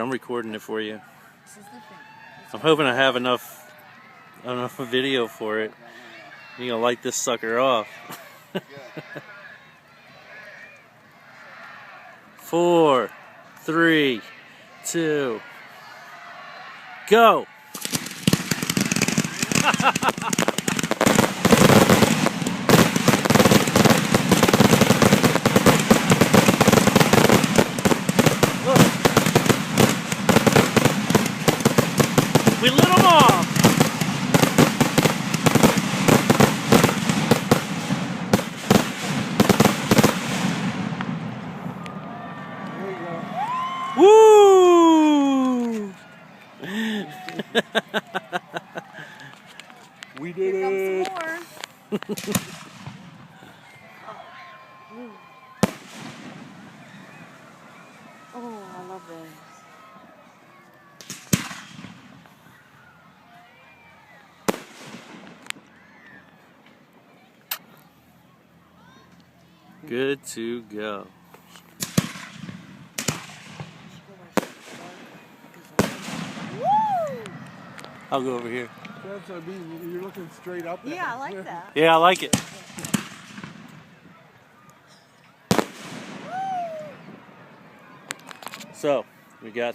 I'm recording it for you. This is the thing. I'm hoping I have enough video for it. You're gonna light this sucker off. 4, 3, 2, go! We lit them off! There you go. Woo! We did Here it! comes some more. Oh, I love this. Good to go. I'll go over here. That's what I mean. You're looking straight up. Yeah, I like that. Yeah, I like it. So, we got